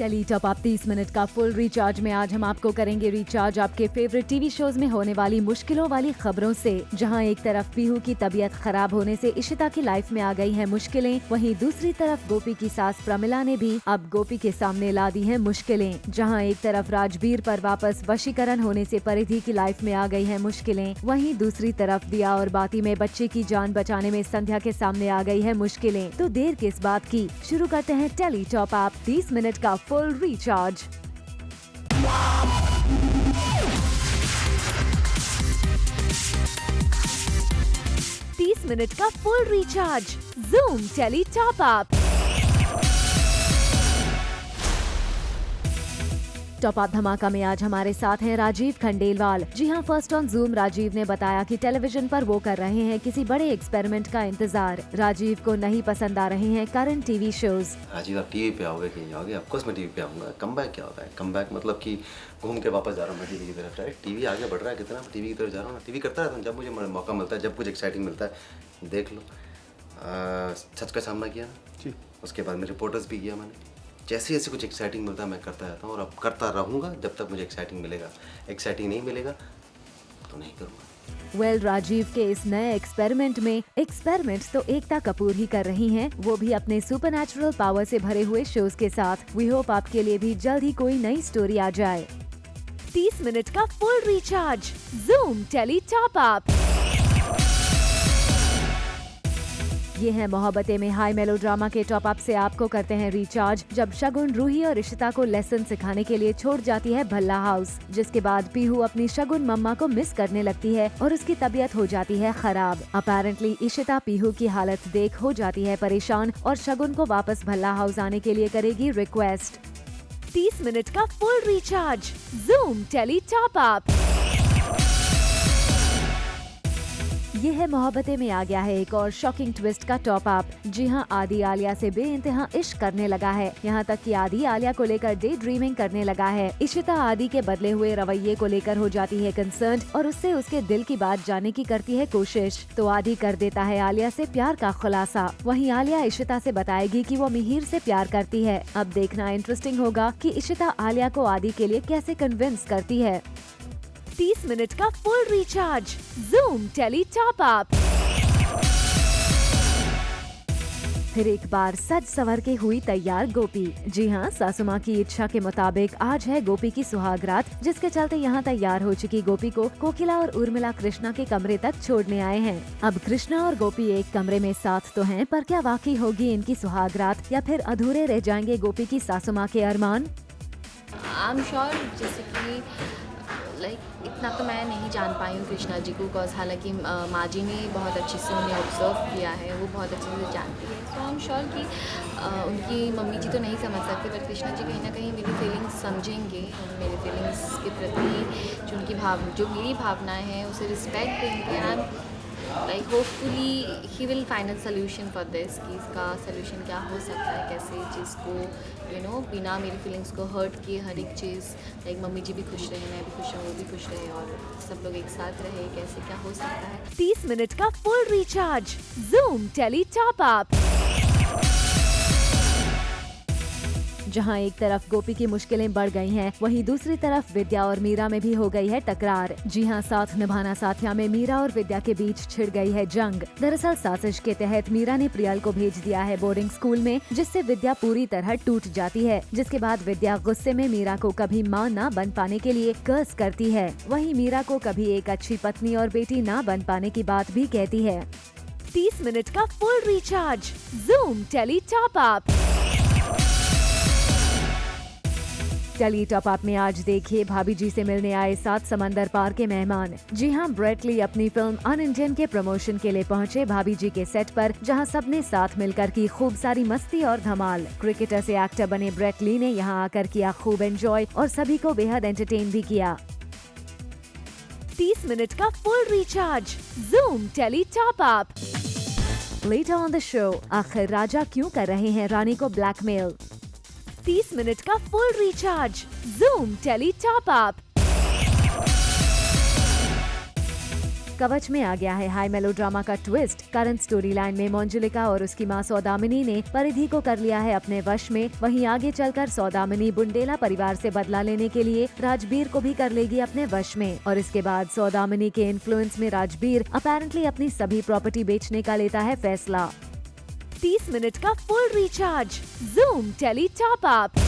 Tele top up 30 minute का full recharge में आज हम आपको करेंगे रिचार्ज आपके फेवरेट टीवी शोज में होने वाली मुश्किलों वाली खबरों से। जहां एक तरफ पीहू की तबीयत खराब होने से इशिता की लाइफ में आ गई है मुश्किलें, वहीं दूसरी तरफ गोपी की सास प्रमिला ने भी अब गोपी के सामने ला दी है मुश्किलें। जहां एक तरफ राजबीर पर वापस वशीकरण होने से परिधि की लाइफ में आ गई है मुश्किलें, वहीं दूसरी तरफ दिया और बाती में बच्चे की जान बचाने में संध्या के सामने आ गई है मुश्किलें। तो देर किस बात की, शुरू करते हैं टेली टॉप अप 30 मिनट का फुल रिचार्ज। तीस मिनट का full recharge, Zoom tele top up. Top up धमाका में आज हमारे साथ हैं राजीव खंडेलवाल। जी हां, फर्स्ट ऑन जूम राजीव ने बताया कि टेलीविजन पर वो कर रहे हैं किसी बड़े एक्सपेरिमेंट का इंतजार। राजीव को नहीं पसंद आ रहे हैं करंट टीवी शोज। राजीव, आप टीवी पे आओगे कि आओगे? ऑफ कोर्स मैं टीवी पे आऊंगा। कमबैक क्या होता है? कमबैक मतलब कि घूम के वापस जा रहा हूँ मैं टीवी की तरफ। राइट, टीवी आगे बढ़ रहा है कितना, टीवी की तरफ जा रहा हूँ। टीवी करता रहता हूँ, जब मुझे मौका मिलता है, जब कुछ एक्साइटिंग मिलता है। देख लो, सच का सामना किया ना जी, उसके बाद में रिपोर्टर्स भी किया मैंने। जैसे जैसे कुछ एक्साइटिंग मिलता है मैं करता रहता हूँ और अब करता रहूँगा जब तक मुझे एक्साइटिंग मिलेगा। एक्साइटिंग नहीं मिलेगा तो नहीं करूँगा। राजीव के इस नए एक्सपेरिमेंट तो एकता कपूर ही कर रही हैं, वो भी अपने सुपरनैचुरल पावर से भरे हुए शोज के साथ। वी होप आपके लिए भी जल्द ही कोई नई स्टोरी आ जाए। 30 मिनट का full recharge, Zoom tele top up. Yeh Hai Mohabbatein में हाई मेलोड्रामा के टॉप अप से आपको करते हैं रिचार्ज। जब शगुन रूही और इशिता को लेसन सिखाने के लिए छोड़ जाती है भल्ला हाउस, जिसके बाद पीहू अपनी शगुन मम्मा को मिस करने लगती है और उसकी तबीयत हो जाती है खराब। अपैरेंटली इशिता पीहू की हालत देख हो जाती है परेशान और शगुन को वापस भल्ला हाउस आने के लिए करेगी रिक्वेस्ट। 30 मिनट का full recharge, Zoom tele top up. Yeh Hai Mohabbatein में आ गया है एक और शॉकिंग ट्विस्ट का टॉप अप। जी हाँ, आदि आलिया से बेइंतहा इश्क करने लगा है, यहाँ तक कि आदि आलिया को लेकर डे ड्रीमिंग करने लगा है। इशिता आदि के बदले हुए रवैये को लेकर हो जाती है कंसर्न और उससे उसके दिल की बात जानने की करती है कोशिश। तो आदि कर देता है आलिया से प्यार का खुलासा। वहीं आलिया इशिता से बताएगी कि वो मिहिर से प्यार करती है। अब देखना इंटरेस्टिंग होगा कि इशिता आलिया को आदि के लिए कैसे कन्विंस करती है। 30 मिनट का full recharge, Zoom tele top up. फिर एक बार सज सवर के हुई तैयार गोपी। जी हाँ, सासू माँ की इच्छा के मुताबिक आज है गोपी की सुहाग रात, जिसके चलते यहाँ तैयार हो चुकी गोपी को कोकिला और उर्मिला कृष्णा के कमरे तक छोड़ने आए हैं। अब कृष्णा और गोपी एक कमरे में साथ तो हैं, पर क्या वाकई होगी इनकी सुहाग रात या फिर अधूरे रह जाएंगे गोपी की सासू माँ के अरमान? आई एम श्योर, जैसे कि इतना तो मैं नहीं जान पाई हूँ कृष्णा जी को, बिकॉज हालांकि माँ जी ने बहुत अच्छे से उन्हें ऑब्जर्व किया है, वो बहुत अच्छे से जानती है। सो आई एम श्योर कि उनकी मम्मी जी तो नहीं समझ सकती, पर कृष्णा जी कहीं ना कहीं मेरी फीलिंग्स समझेंगे। मेरी फीलिंग्स के प्रति जो मेरी भावनाएं हैं उसे रिस्पेक्ट देंगे। And hopefully he will find a solution for this, कि इसका सोल्यूशन क्या हो सकता है, कैसे चीज़ को बिना मेरी फीलिंग्स को हर्ट किए हर एक चीज़ मम्मी जी भी खुश रहे, मैं भी खुश रहूँ, वो भी खुश रहे और सब लोग एक साथ रहे, कैसे क्या हो सकता है। 30 मिनट का full recharge, Zoom tele top up. जहां एक तरफ गोपी की मुश्किलें बढ़ गई हैं, वहीं दूसरी तरफ विद्या और मीरा में भी हो गई है टकरार। जी हां, साथ निभाना साथिया में मीरा और विद्या के बीच छिड़ गई है जंग। दरअसल साजिश के तहत मीरा ने प्रियल को भेज दिया है बोर्डिंग स्कूल में, जिससे विद्या पूरी तरह टूट जाती है। जिसके बाद विद्या गुस्से में मीरा को कभी माँ न बन पाने के लिए कर्स करती है। वहीं मीरा को कभी एक अच्छी पत्नी और बेटी न बन पाने की बात भी कहती है। 30 मिनट का full recharge, Zoom tele top up. Tele top up में आज देखिए भाभी जी से मिलने आए 7 समंदर पार के मेहमान। जी हां, ब्रेट ली अपनी फिल्म अन इंडियन के प्रमोशन के लिए पहुंचे भाभी जी के सेट पर, जहां सबने साथ मिलकर की खूब सारी मस्ती और धमाल। क्रिकेटर से एक्टर बने ब्रेट ली ने यहां आकर किया खूब एंजॉय और सभी को बेहद एंटरटेन भी किया। 30 मिनट का full recharge, Zoom tele top up. Later on the show, आखिर राजा क्यों कर रहे हैं रानी को ब्लैकमेल? 30 मिनट का full recharge, Zoom tele top up. Kavach में आ गया है हाई मेलोड्रामा का ट्विस्ट। करंट स्टोरी लाइन में मंजुलिका और उसकी मां सौदामिनी ने परिधि को कर लिया है अपने वश में। वहीं आगे चलकर सौदामिनी बुंडेला परिवार से बदला लेने के लिए राजबीर को भी कर लेगी अपने वश में। और इसके बाद सौदामिनी के इन्फ्लुएंस में राजबीर अपेरेंटली अपनी सभी प्रॉपर्टी बेचने का लेता है फैसला। 30 मिनट का full recharge, Zoom tele top up.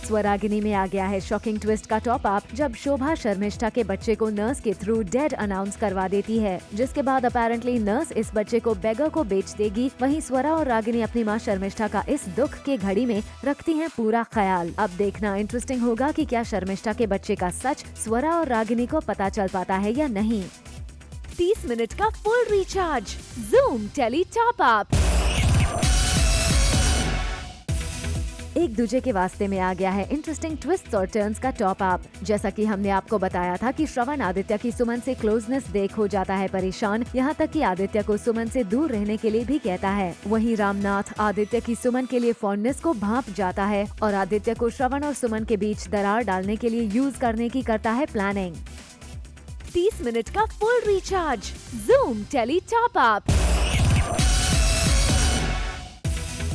Swaragini में आ गया है शॉकिंग ट्विस्ट का टॉप अप, जब शोभा शर्मिष्ठा के बच्चे को नर्स के थ्रू डेड अनाउंस करवा देती है, जिसके बाद अपेरेंटली नर्स इस बच्चे को बेगर को बेच देगी। वहीं स्वरा और रागिनी अपनी मां शर्मिष्ठा का इस दुख के घड़ी में रखती हैं पूरा ख्याल। अब देखना इंटरेस्टिंग होगा कि क्या शर्मिष्ठा के बच्चे का सच स्वरा और रागिनी को पता चल पाता है या नहीं। 30 मिनट का full recharge, Zoom tele top up. Ek Duje Ke Vaaste में आ गया है इंटरेस्टिंग ट्विस्ट और टर्न्स का टॉप अप। जैसा कि हमने आपको बताया था कि श्रवण आदित्य की सुमन से क्लोजनेस देख हो जाता है परेशान, यहाँ तक कि आदित्य को सुमन से दूर रहने के लिए भी कहता है। वहीं रामनाथ आदित्य की सुमन के लिए फॉन्डनेस को भांप जाता है और आदित्य को श्रवण और सुमन के बीच दरार डालने के लिए यूज करने की करता है प्लानिंग। 30 मिनट का full recharge, Zoom tele top up.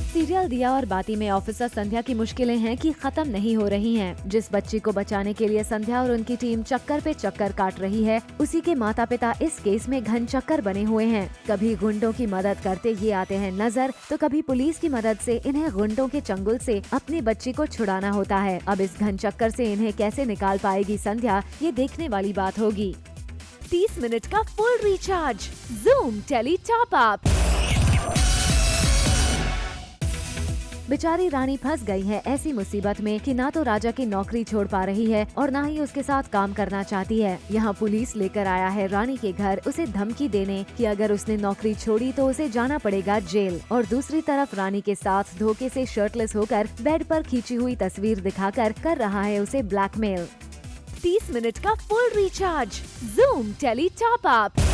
Serial Diya और बाती में ऑफिसर संध्या की मुश्किलें हैं कि खत्म नहीं हो रही हैं। जिस बच्ची को बचाने के लिए संध्या और उनकी टीम चक्कर पे चक्कर काट रही है, उसी के माता पिता इस केस में घन चक्कर बने हुए हैं। कभी गुंडों की मदद करते ये आते हैं नजर, तो कभी पुलिस की मदद से इन्हें गुंडों के चंगुल से अपनी बच्ची को छुड़ाना होता है। अब इस घन चक्कर से इन्हें कैसे निकाल पाएगी संध्या, ये देखने वाली बात होगी। 30 मिनट का full recharge, Zoom tele top up. बेचारी रानी फंस गई है ऐसी मुसीबत में कि ना तो राजा की नौकरी छोड़ पा रही है और ना ही उसके साथ काम करना चाहती है। यहाँ पुलिस लेकर आया है रानी के घर उसे धमकी देने कि अगर उसने नौकरी छोड़ी तो उसे जाना पड़ेगा जेल। और दूसरी तरफ रानी के साथ धोखे से शर्टलेस होकर बेड पर खींची हुई तस्वीर दिखाकर कर रहा है उसे ब्लैकमेल। 30 मिनट का full recharge, Zoom tele top up.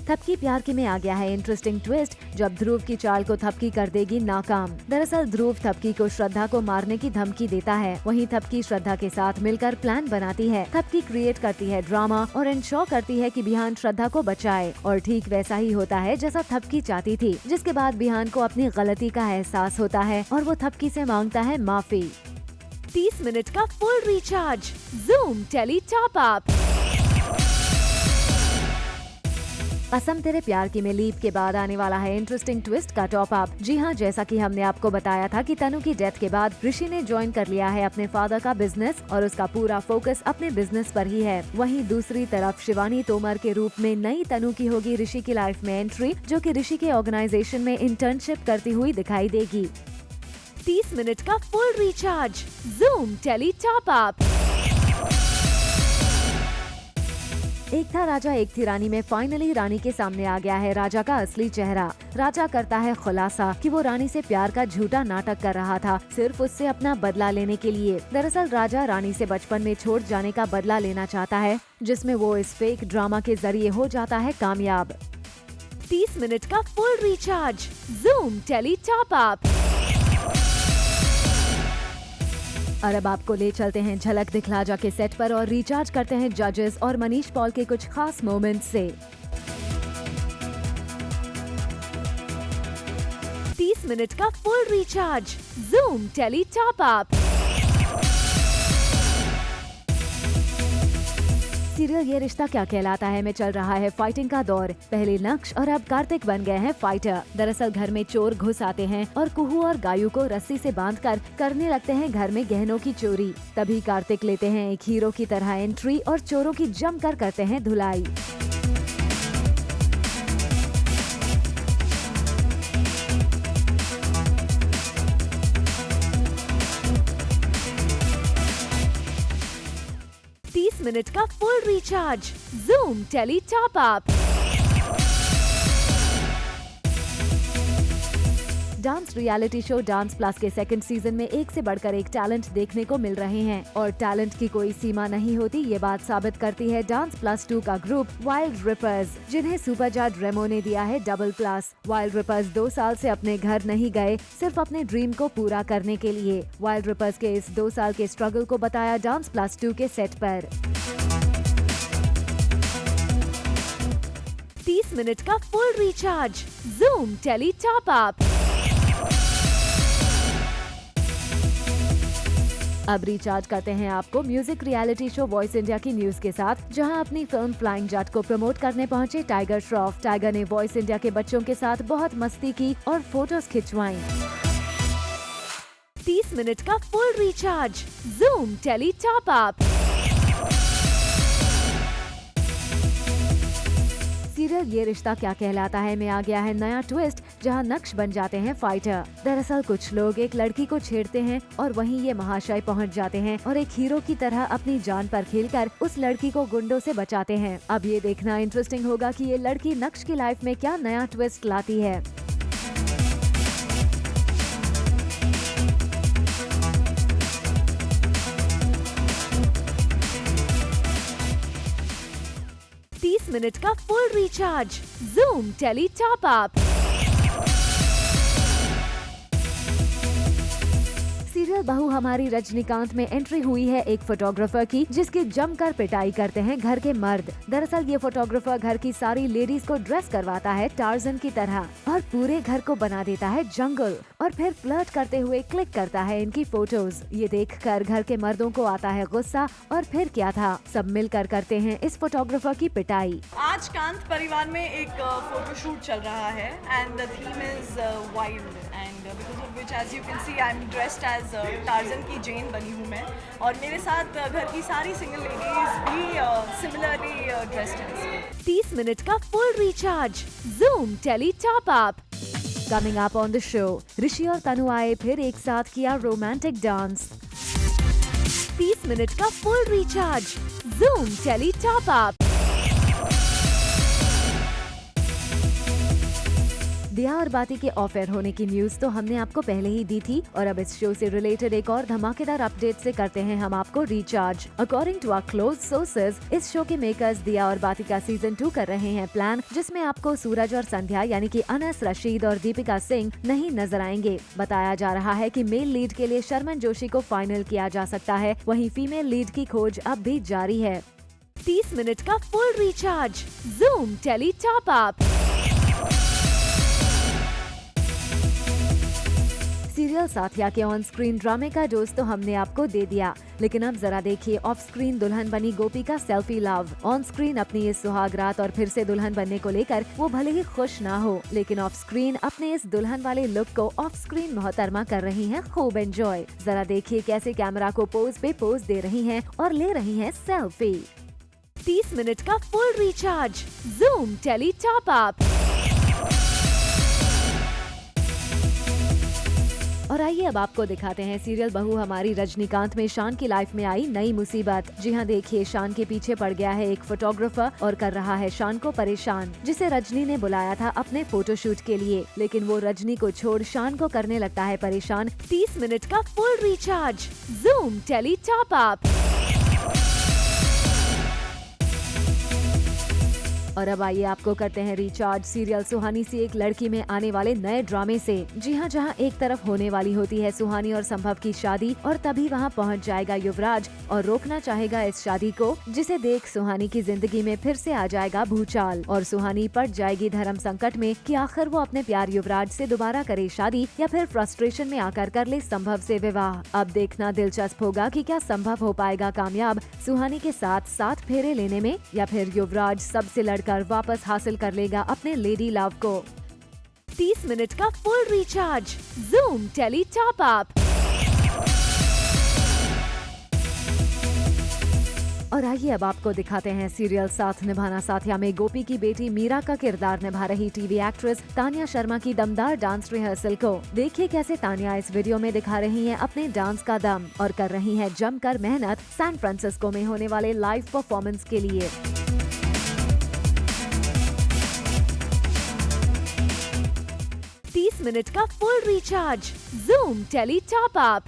Thapki Pyaar Ki में आ गया है इंटरेस्टिंग ट्विस्ट, जब ध्रुव की चाल को थपकी कर देगी नाकाम। दरअसल ध्रुव थपकी को श्रद्धा को मारने की धमकी देता है। वहीं थपकी श्रद्धा के साथ मिलकर प्लान बनाती है। थपकी क्रिएट करती है ड्रामा और इंश्योर करती है कि बिहान श्रद्धा को बचाए, और ठीक वैसा ही होता है जैसा थपकी चाहती थी। जिसके बाद बिहान को अपनी गलती का एहसास होता है और वो थपकी से मांगता है माफी। 30 मिनट का full recharge, Zoom tele top up. Kasam Tere प्यार की में लीप के बाद आने वाला है इंटरेस्टिंग ट्विस्ट का टॉप अप। जी हाँ, जैसा कि हमने आपको बताया था कि तनु की डेथ के बाद ऋषि ने ज्वाइन कर लिया है अपने फादर का बिजनेस और उसका पूरा फोकस अपने बिजनेस पर ही है। वहीं दूसरी तरफ शिवानी तोमर के रूप में नई तनु की होगी ऋषि की लाइफ में एंट्री, जो कि ऋषि के ऑर्गेनाइजेशन में इंटर्नशिप करती हुई दिखाई देगी। 30 मिनट का full recharge, Zoom tele top up. Ek Tha राजा एक थी रानी में फाइनली रानी के सामने आ गया है राजा का असली चेहरा। राजा करता है खुलासा कि वो रानी से प्यार का झूठा नाटक कर रहा था, सिर्फ उससे अपना बदला लेने के लिए। दरअसल राजा रानी से बचपन में छोड़ जाने का बदला लेना चाहता है, जिसमें वो इस फेक ड्रामा के जरिए हो जाता है कामयाब। 30 मिनट का full recharge, Zoom tele top up. और अब आपको ले चलते हैं झलक दिखला जा के सेट पर और रिचार्ज करते हैं जजेस और मनीष पॉल के कुछ खास मोमेंट्स से। 30 मिनट का full recharge, Zoom tele top up. Serial ये रिश्ता क्या कहलाता है में चल रहा है फाइटिंग का दौर। पहले नक्श और अब कार्तिक बन गए हैं फाइटर। दरअसल घर में चोर घुस आते हैं और कुहू और गायू को रस्सी से बांधकर करने लगते हैं घर में गहनों की चोरी। तभी कार्तिक लेते हैं एक हीरो की तरह एंट्री और चोरों की जमकर करते हैं धुलाई। मिनट का full recharge, Zoom tele top up. Dance reality show dance plus के सेकंड सीजन में एक से बढ़कर एक टैलेंट देखने को मिल रहे हैं और टैलेंट की कोई सीमा नहीं होती। ये बात साबित करती है डांस प्लस 2 का ग्रुप वाइल्ड रिपर्स, जिन्हें सुपरजार्ड रेमो ने दिया है डबल प्लस। वाइल्ड रिपर्स 2 साल से अपने घर नहीं गए, सिर्फ अपने ड्रीम को पूरा करने के लिए। वाइल्ड रिपर्स के इस 2 साल के स्ट्रगल को बताया डांस प्लस 2 के सेट पर। 30 मिनट का full recharge, Zoom tele top up. अब रिचार्ज करते हैं आपको music reality show voice India की न्यूज के साथ, जहां अपनी फिल्म फ्लाइंग जट को प्रमोट करने पहुंचे टाइगर श्रॉफ। टाइगर ने वॉइस इंडिया के बच्चों के साथ बहुत मस्ती की और फोटोज खिंचवाई। 30 मिनट का full recharge, Zoom tele top up. Serial ये रिश्ता क्या कहलाता है में आ गया है नया ट्विस्ट, जहां नक्श बन जाते हैं फाइटर। दरअसल कुछ लोग एक लड़की को छेड़ते हैं और वहीं ये महाशय पहुंच जाते हैं और एक हीरो की तरह अपनी जान पर खेलकर उस लड़की को गुंडों से बचाते हैं। अब ये देखना इंटरेस्टिंग होगा कि ये लड़की नक्श की लाइफ में क्या नया ट्विस्ट लाती है। मिनट का full recharge, Zoom tele top up. Serial बहू हमारी रजनीकांत में एंट्री हुई है एक फोटोग्राफर की, जिसकी जमकर पिटाई करते हैं घर के मर्द। दरअसल ये फोटोग्राफर घर की सारी लेडीज को ड्रेस करवाता है टार्जन की तरह और पूरे घर को बना देता है जंगल, और फिर फ्लर्ट करते हुए क्लिक करता है इनकी फोटोज। ये देखकर घर के मर्दों को आता है गुस्सा, और फिर क्या था, सब मिलकर करते हैं इस फोटोग्राफर की पिटाई। आज कांत परिवार में एक फोटोशूट चल रहा है and the theme is wild and because of which as you can see I am dressed as Tarzan की जेन बनी हूँ मैं, और मेरे साथ घर की सारी सिंगल लेडीज भी सिमिलरली ड्रेस्ड हैं। 30 मिनट का full recharge, Zoom tele top up. Coming up on the show, Rishi और तनु आए फिर एक साथ किया रोमांटिक डांस। 30 मिनट का full recharge, Zoom tele top up. Diya और बाती के ऑफ एयर होने की न्यूज तो हमने आपको पहले ही दी थी, और अब इस शो से रिलेटेड एक और धमाकेदार अपडेट से करते हैं हम आपको recharge. According to our close sources, इस शो के मेकर्स दिया और बाती का सीजन 2 कर रहे हैं प्लान, जिसमें आपको सूरज और संध्या यानी कि अनस, रशीद और दीपिका सिंह नहीं नजर आएंगे। बताया जा रहा है कि मेल लीड के लिए शर्मन जोशी को फाइनल किया जा सकता है, वहीं फीमेल लीड की खोज अब भी जारी है। 30 मिनट का full recharge, Zoom tele top up. Serial Saathiya के ऑन स्क्रीन ड्रामे का डोज तो हमने आपको दे दिया, लेकिन अब जरा देखिए ऑफ स्क्रीन दुल्हन बनी गोपी का सेल्फी लव। ऑन स्क्रीन अपनी इस सुहाग रात और फिर से दुल्हन बनने को लेकर वो भले ही खुश ना हो, लेकिन ऑफ स्क्रीन अपने इस दुल्हन वाले लुक को ऑफ स्क्रीन मोहतरमा कर रही हैं खूब एंजॉय। जरा देखिए कैसे कैमरा को पोज पे पोज दे रही हैं और ले रही हैं सेल्फी। 30 मिनट का full recharge, Zoom tele top up. और आइए अब आपको दिखाते हैं सीरियल बहू हमारी रजनीकांत में शान की लाइफ में आई नई मुसीबत। जी हाँ, देखिए शान के पीछे पड़ गया है एक फोटोग्राफर और कर रहा है शान को परेशान, जिसे रजनी ने बुलाया था अपने फोटोशूट के लिए, लेकिन वो रजनी को छोड़ शान को करने लगता है परेशान। 30 मिनट का full recharge, Zoom tele top up. और अब आइए आपको करते हैं रिचार्ज सीरियल सुहानी सी एक लड़की में आने वाले नए ड्रामे से। जी हाँ, जहाँ एक तरफ होने वाली होती है सुहानी और संभव की शादी, और तभी वहाँ पहुँच जाएगा युवराज और रोकना चाहेगा इस शादी को, जिसे देख सुहानी की जिंदगी में फिर से आ जाएगा भूचाल और सुहानी पड़ जाएगी धर्म संकट में कि आखिर वो अपने प्यार युवराज से दोबारा करे शादी या फिर फ्रस्ट्रेशन में आकर कर ले संभव से विवाह। अब देखना दिलचस्प होगा कि क्या संभव हो पाएगा कामयाब सुहानी के साथ 7 फेरे लेने में, या फिर युवराज सबसे लड़कर वापस हासिल कर लेगा अपने लेडी लव को। 30 मिनट का full recharge, Zoom tele top up. और आइए अब आपको दिखाते हैं सीरियल साथ निभाना साथिया में गोपी की बेटी मीरा का किरदार निभा रही टीवी एक्ट्रेस तानिया शर्मा की दमदार डांस रिहर्सल को। देखिए कैसे तानिया इस वीडियो में दिखा रही हैं अपने डांस का दम और कर रही हैं जमकर मेहनत सैन फ्रांसिस्को में होने वाले लाइव परफॉर्मेंस के लिए। 30 30 मिनट का full recharge, Zoom tele top up.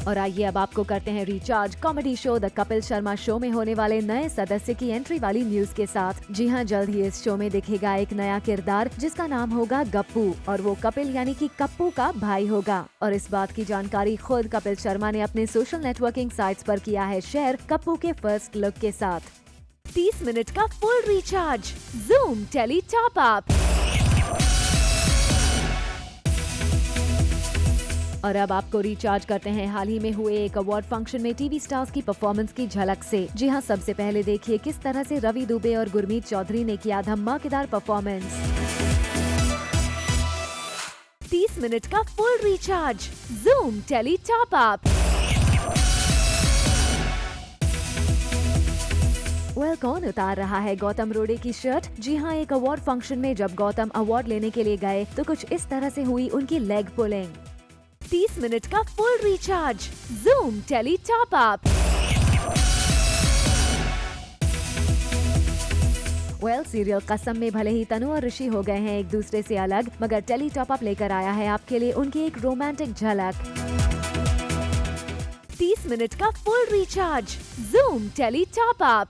और आइए अब आपको करते हैं recharge comedy show the Kapil Sharma show में होने वाले नए सदस्य की एंट्री वाली न्यूज के साथ। जी हां, जल्द ही इस शो में दिखेगा एक नया किरदार जिसका नाम होगा गप्पू और वो कपिल यानी कि कप्पू का भाई होगा। और इस बात की जानकारी खुद कपिल शर्मा ने अपने सोशल नेटवर्किंग साइट्स पर किया है शेयर कप्पू के फर्स्ट लुक के साथ। 30 मिनट का full recharge, Zoom tele top up. और अब आपको रिचार्ज करते हैं हाल ही में हुए एक अवार्ड फंक्शन में टीवी स्टार्स की परफॉर्मेंस की झलक से। जी हां, सबसे पहले देखिए किस तरह से रवि दुबे और गुरमीत चौधरी ने किया धमाकेदार परफॉर्मेंस। 30 मिनट का full recharge, Zoom tele top up. कौन उतार रहा है गौतम रोडे की शर्ट? जी हाँ, एक अवार्ड फंक्शन में जब गौतम अवार्ड लेने के लिए गए तो कुछ इस तरह से हुई उनकी लेग पुलिंग। 30 मिनट का full recharge, Zoom tele top up. Serial कसम में भले ही तनु और ऋषि हो गए हैं एक दूसरे से अलग, मगर टेली टॉप अप लेकर आया है आपके लिए उनकी एक रोमांटिक झलक। 30 मिनट का full recharge, Zoom tele top up.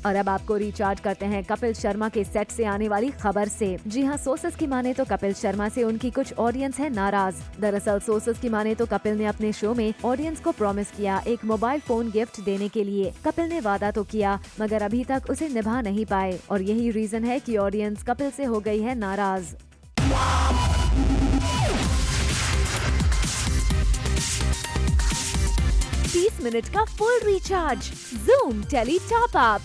और अब आपको रिचार्ज करते हैं कपिल शर्मा के सेट से आने वाली खबर से। जी हाँ, सोर्सेस की माने तो कपिल शर्मा से उनकी कुछ ऑडियंस है नाराज। दरअसल सोर्सेस की माने तो कपिल ने अपने शो में ऑडियंस को प्रॉमिस किया एक मोबाइल फोन गिफ्ट देने के लिए। कपिल ने वादा तो किया मगर अभी तक उसे निभा नहीं पाए और यही रीजन है कि ऑडियंस कपिल से हो गई है नाराज। मिनट का full recharge, Zoom tele top up.